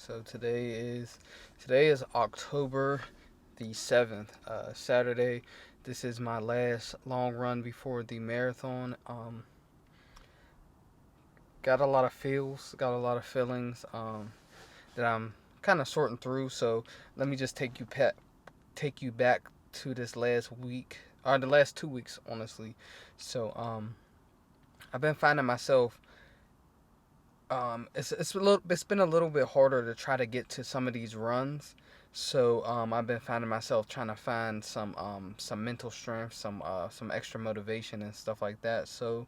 So today is October the 7th, Saturday. This is my last long run before the marathon. Got a lot of got a lot of feelings that I'm kind of sorting through. So let me just take you back to this last week or the last 2 weeks, honestly. So I've been finding myself. It's been a little bit harder to try to get to some of these runs. So I've been finding myself trying to find some mental strength, some extra motivation and stuff like that. So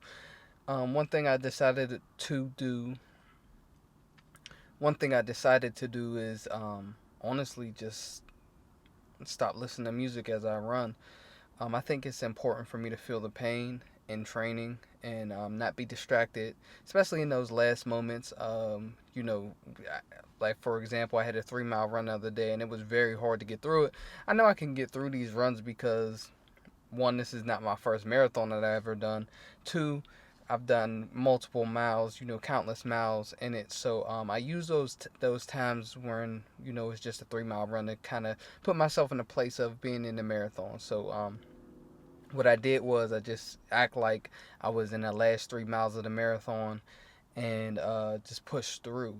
one thing I decided to do one thing I decided to do is honestly just stop listening to music as I run. I think it's important for me to feel the pain in training and not be distracted, especially in those last moments. Like for example, I had a 3 mile run the other day and it was very hard to get through it. I know I can get through these runs because one, this is not my first marathon that I ever done. Two, I've done multiple miles, countless miles in it. So I use those times when it's just a 3 mile run to kind of put myself in a place of being in the marathon. So what I did was I just act like I was in the last 3 miles of the marathon and just push through.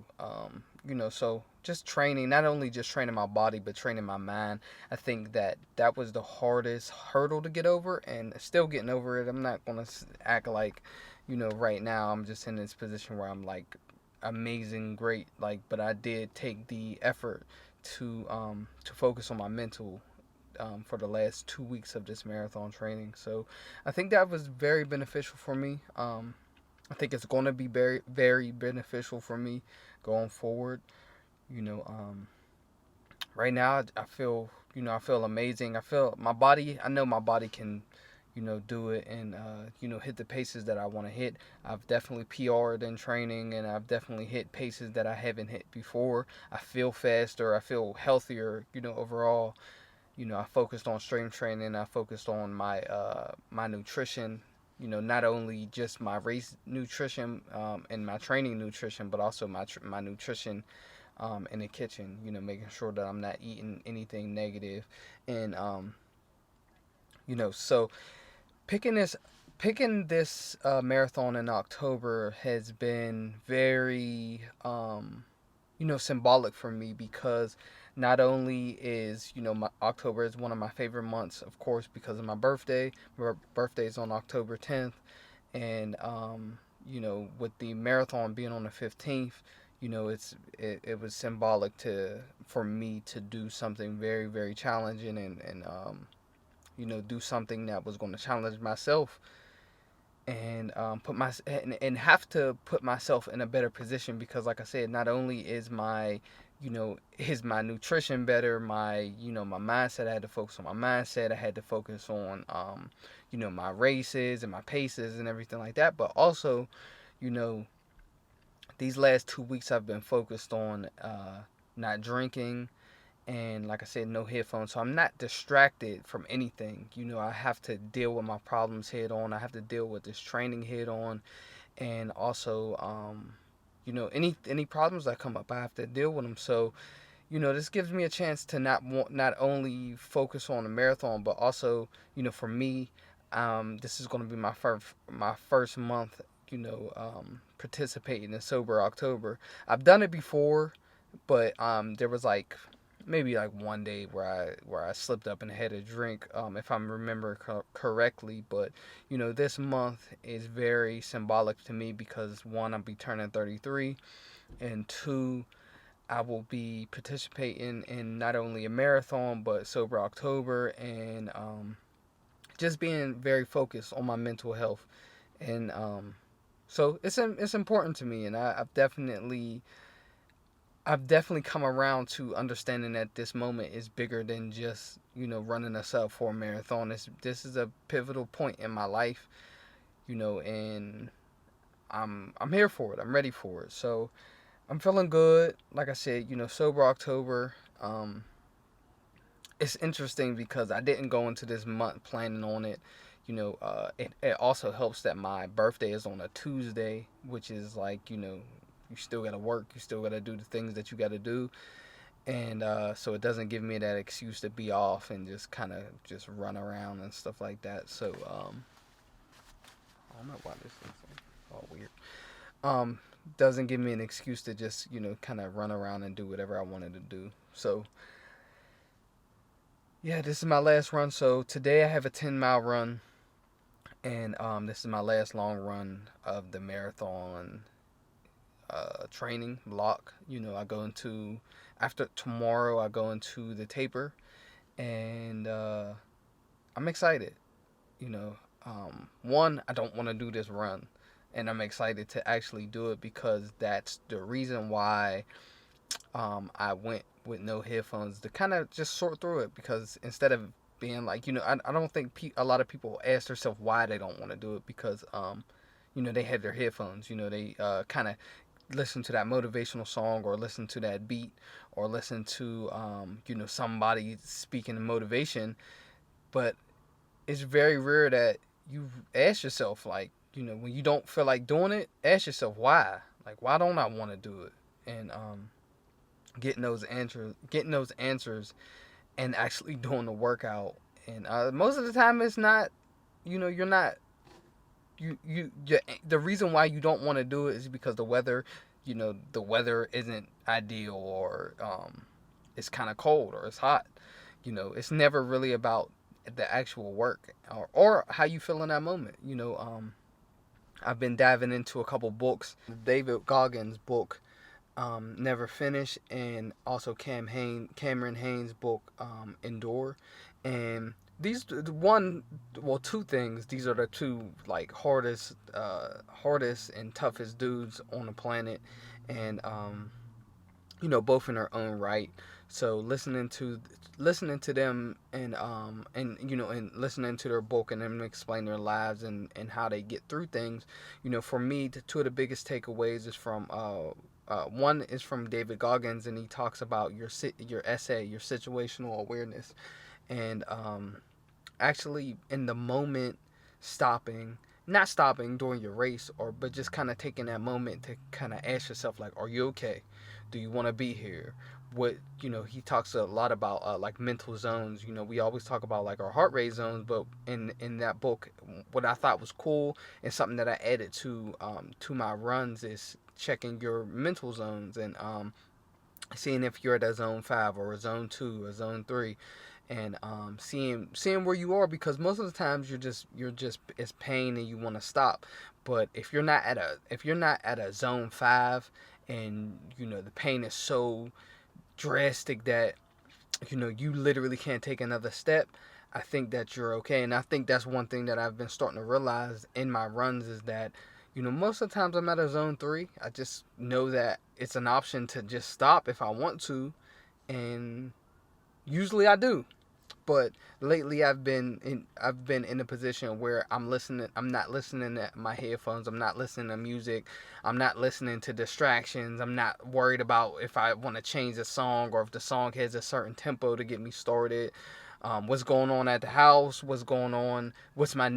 So just training, not only just training my body, but training my mind. I think that was the hardest hurdle to get over, and still getting over it. I'm not gonna act like, right now I'm just in this position where I'm like amazing, great, like, but I did take the effort to focus on my mental. For the last 2 weeks of this marathon training, so I think that was very beneficial for me. I think it's going to be very, very beneficial for me going forward. You know, right now I feel, I feel amazing. I feel my body. I know my body can, do it and hit the paces that I want to hit. I've definitely PR'd in training, and I've definitely hit paces that I haven't hit before. I feel faster. I feel healthier. Overall. I focused on strength training. I focused on my nutrition. Not only just my race nutrition and my training nutrition, but also my nutrition in the kitchen. Making sure that I'm not eating anything negative, and so picking this picking this marathon in October has been very symbolic for me because not only is my October is one of my favorite months, of course, because of my birthday. My birthday is on October 10th, and with the marathon being on the 15th, it was symbolic to for me to do something very, very challenging, and do something that was going to challenge myself, and have to put myself in a better position because, like I said, not only is my nutrition better, my mindset. I had to focus on my mindset. I had to focus on my races and my paces and everything like that. But also, you know these last 2 weeks I've been focused on not drinking, and like I said, no headphones, so I'm not distracted from anything. I have to deal with my problems head on. I have to deal with this training head on, and also, any problems that come up, I have to deal with them. So, this gives me a chance to not only focus on the marathon, but also, for me, this is going to be my first month, participating in sober October. I've done it before, but there was like maybe like one day where I slipped up and had a drink, if I remember correctly. But this month is very symbolic to me because one, I'll be turning 33, and two, I will be participating in not only a marathon but sober October, and just being very focused on my mental health, and so it's important to me, and I've definitely come around to understanding that this moment is bigger than just running a sub 4 marathon. This is a pivotal point in my life, and I'm here for it. I'm ready for it. So I'm feeling good. Like I said, sober October. It's interesting because I didn't go into this month planning on it. It also helps that my birthday is on a Tuesday, which is like you still got to work, you still got to do the things that you got to do. And so it doesn't give me that excuse to be off and just kind of just run around and stuff like that. So I don't know why this is all weird. Doesn't give me an excuse to just, kind of run around and do whatever I wanted to do. So yeah, this is my last run. So today I have a 10-mile run, and this is my last long run of the marathon training block. I go into, after tomorrow, I go into the taper, and I'm excited. One, I don't want to do this run, and I'm excited to actually do it because that's the reason why I went with no headphones, to kind of just sort through it. Because instead of being like, I don't think a lot of people ask themselves why they don't want to do it, because they had their headphones, they kind of listen to that motivational song, or listen to that beat, or listen to somebody speaking motivation. But it's very rare that you ask yourself, like, when you don't feel like doing it, ask yourself why. Like, why don't I want to do it? And getting those answers and actually doing the workout. And most of the time it's not, you're not, the reason why you don't want to do it is because the weather isn't ideal, or it's kind of cold, or it's hot. It's never really about the actual work, or how you feel in that moment. I've been diving into a couple books. David Goggins' book, Never Finish, and also Cameron Haynes' book, Endure. And these two things. These are the two, like, hardest and toughest dudes on the planet, and both in their own right. So listening to them, and and listening to their book, and them explain their lives, and how they get through things. For me, two of the biggest takeaways is from one is from David Goggins, and he talks about your essay, your situational awareness, and actually in the moment, not stopping during your race, but just kind of taking that moment to kind of ask yourself, like, are you okay? Do you want to be here? What, he talks a lot about like mental zones. We always talk about like our heart rate zones, but in that book, what I thought was cool and something that I added to my runs is checking your mental zones, and seeing if you're at a zone 5 or a zone 2 or zone 3, and seeing where you are, because most of the times you're just it's pain and you want to stop. But if you're not at a zone 5, and the pain is so drastic that you literally can't take another step, I think that you're okay. And I think that's one thing that I've been starting to realize in my runs, is that most of the times I'm at a zone 3. I just know that it's an option to just stop if I want to, and usually I do. But lately I've been in a position where I'm not listening to my headphones, I'm not listening to music, I'm not listening to distractions, I'm not worried about if I want to change the song, or if the song has a certain tempo to get me started. What's going on at the house, what's going on, what am I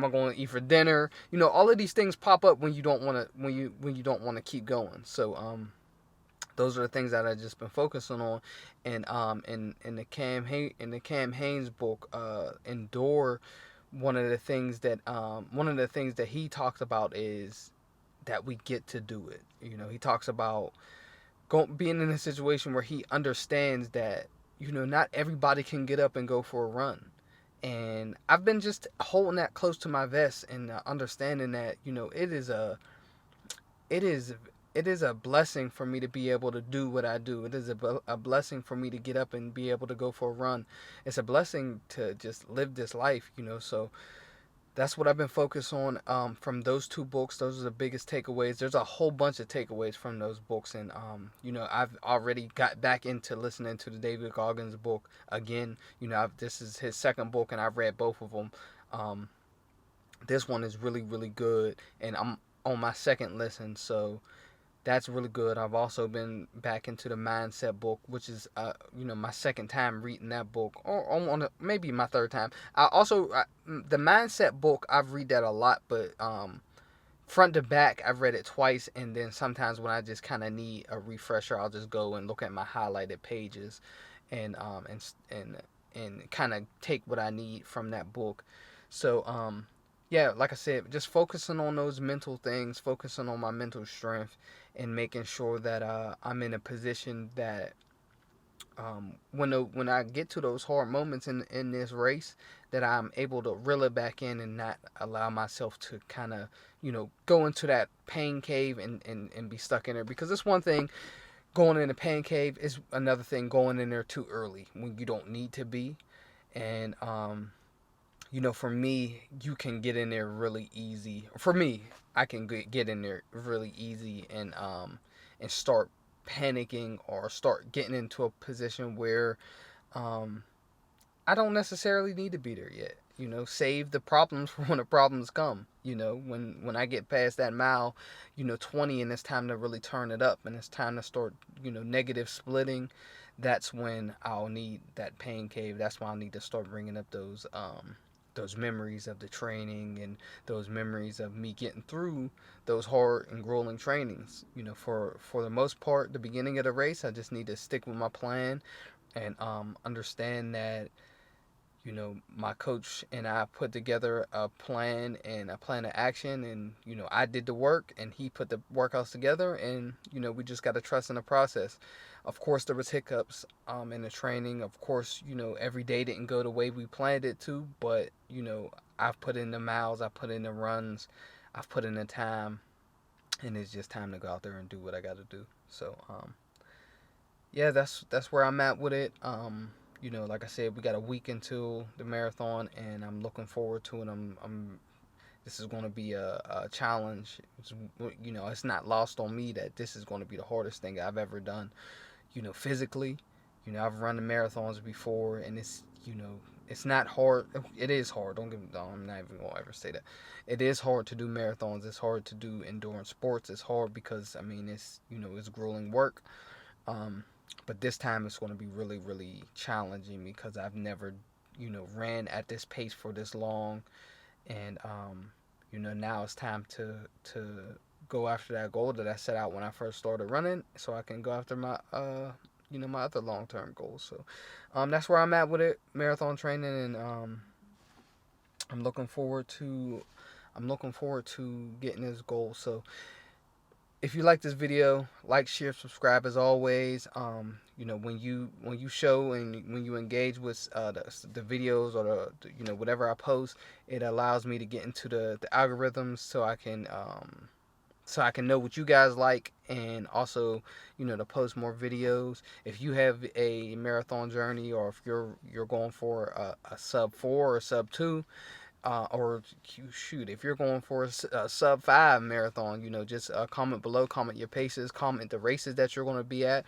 going to eat for dinner? All of these things pop up when you don't want to keep going. So those are the things that I've just been focusing on. And in the Cam Haynes book, Endure, one of the things that he talks about is that we get to do it. He talks about being in a situation where he understands that not everybody can get up and go for a run. And I've been just holding that close to my vest, and understanding that it is a blessing for me to be able to do what I do. It is a blessing for me to get up and be able to go for a run. It's a blessing to just live this life, So that's what I've been focused on from those two books. Those are the biggest takeaways. There's a whole bunch of takeaways from those books. And, I've already got back into listening to the David Goggins book again. This is his second book, and I've read both of them. This one is really, really good, and I'm on my second listen, so that's really good. I've also been back into the mindset book, which is my second time reading that book, or maybe my third time. The mindset book, I've read that a lot, but front to back, I've read it twice, and then sometimes when I just kind of need a refresher, I'll just go and look at my highlighted pages, and and kind of take what I need from that book. So yeah, like I said, just focusing on those mental things, focusing on my mental strength, and making sure that I'm in a position that when I get to those hard moments in this race, that I'm able to reel it back in and not allow myself to kind of go into that pain cave and be stuck in there, because it's one thing going in a pain cave, is another thing going in there too early when you don't need to be. And for me, you can get in there really easy. For me, I can get in there really easy and start panicking or start getting into a position where um, I don't necessarily need to be there yet. Save the problems for when the problems come. When I get past that mile, 20, and it's time to really turn it up, and it's time to start, negative splitting. That's when I'll need that pain cave. That's when I'll need to start bringing up those memories of the training, and those memories of me getting through those hard and grueling trainings. For the most part, the beginning of the race, I just need to stick with my plan and understand that my coach and I put together a plan and a plan of action, and I did the work and he put the workouts together, and we just got to trust in the process. Of course, there was hiccups in the training. Of course, every day didn't go the way we planned it to, but I've put in the miles, I put in the runs, I've put in the time, and it's just time to go out there and do what I got to do. So yeah, that's where I'm at with it. Like I said, we got a week until the marathon, and I'm looking forward to it. This is going to be a challenge. It's not lost on me that this is going to be the hardest thing I've ever done. Physically, I've run the marathons before, and it's not hard. It is hard. Don't get me wrong. I'm not even going to ever say that. It is hard to do marathons. It's hard to do endurance sports. It's hard because it's grueling work. But this time it's going to be really, really challenging because I've never, ran at this pace for this long, and now it's time to go after that goal that I set out when I first started running, so I can go after my my other long term goals. So that's where I'm at with it, marathon training, and I'm looking forward to getting this goal. So if you like this video, like, share, subscribe as always. When you show and when you engage with the videos or the whatever I post, it allows me to get into the algorithms, so I can know what you guys like, and also to post more videos. If you have a marathon journey, or if you're going for a sub 4 or sub 2, or shoot, if you're going for a sub 5 marathon, just comment below, comment your paces, comment the races that you're going to be at.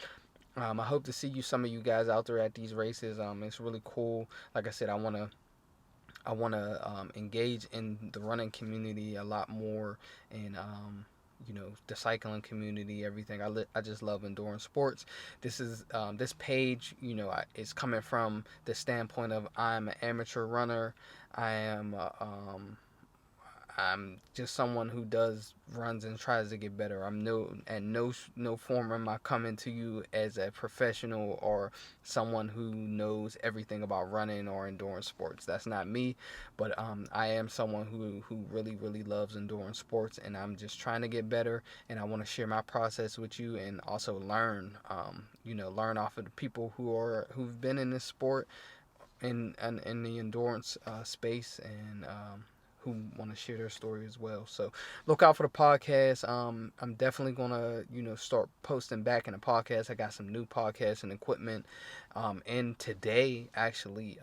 I hope to see some of you guys out there at these races. It's really cool. Like I said, I want to engage in the running community a lot more, and the cycling community, everything. I just love endurance sports. This page, is coming from the standpoint of I'm an amateur runner. I'm just someone who does runs and tries to get better. I'm no form am I coming to you as a professional or someone who knows everything about running or endurance sports. That's not me, but I am someone who really, really loves endurance sports, and I'm just trying to get better, and I want to share my process with you, and also learn learn off of the people who've been in this sport, in the endurance space, and who want to share their story as well. So look out for the podcast. I'm definitely gonna start posting back in the podcast. I got some new podcasts and equipment in today, actually,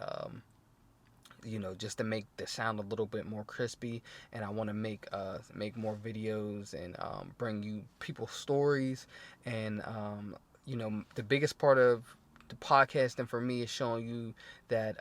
just to make the sound a little bit more crispy, and I want to make more videos and bring you people's stories, and the biggest part of the podcasting for me is showing you that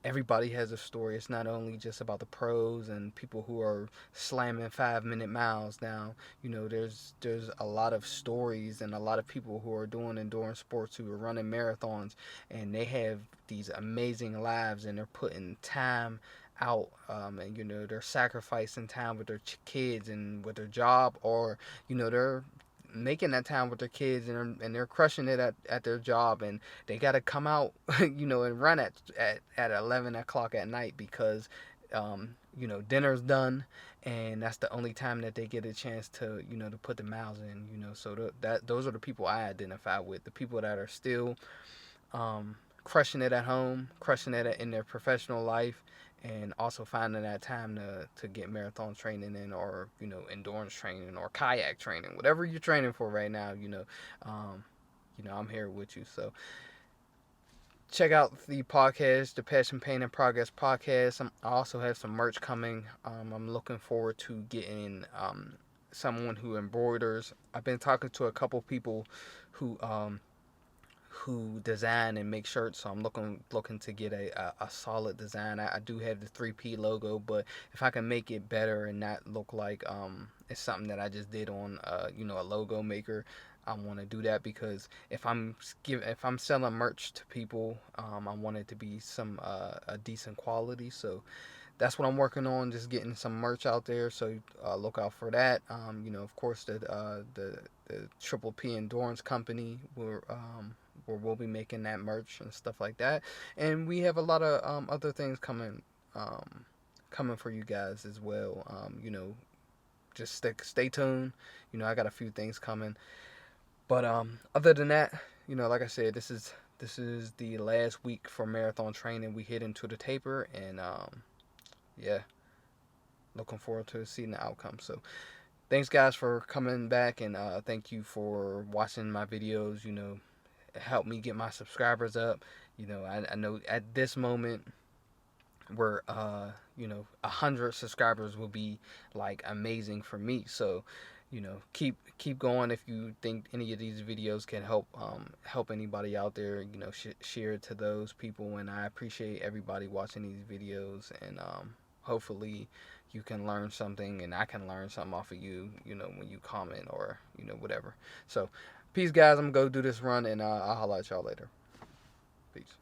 everybody has a story. It's not only just about the pros and people who are slamming 5-minute miles now. There's a lot of stories and a lot of people who are doing endurance sports, who are running marathons, and they have these amazing lives, and they're putting time out, and they're sacrificing time with their kids and with their job, or they're making that time with their kids, and they're crushing it at their job, and they got to come out and run at 11 o'clock at night because dinner's done, and that's the only time that they get a chance to to put the miles in. So those are the people I identify with, the people that are still crushing it at home, crushing it in their professional life, and also finding that time to get marathon training in, or endurance training, or kayak training, whatever you're training for right now. I'm here with you. So check out the podcast, the Passion, Pain, and Progress podcast. I also have some merch coming. I'm looking forward to getting someone who embroiders. I've been talking to a couple people who design and make shirts, so I'm looking to get a solid design. I do have the 3P logo, but if I can make it better and not look like it's something that I just did on a logo maker, I want to do that, because if I'm selling merch to people, I want it to be a decent quality. So that's what I'm working on, just getting some merch out there. So look out for that. Of course, the Triple P Endurance Company, where we'll be making that merch and stuff like that. And we have a lot of other things coming for you guys as well. Just stay tuned. I got a few things coming. But other than that, like I said, this is the last week for marathon training. We hit into the taper, and yeah, looking forward to seeing the outcome. So thanks, guys, for coming back, and thank you for watching my videos. Help me get my subscribers up. I know at this moment we're 100 subscribers will be like amazing for me. So keep going. If you think any of these videos can help anybody out there, share it to those people. And I appreciate everybody watching these videos, and hopefully you can learn something, and I can learn something off of you, when you comment, or whatever. So peace, guys. I'm gonna go do this run, and I'll holler at y'all later. Peace.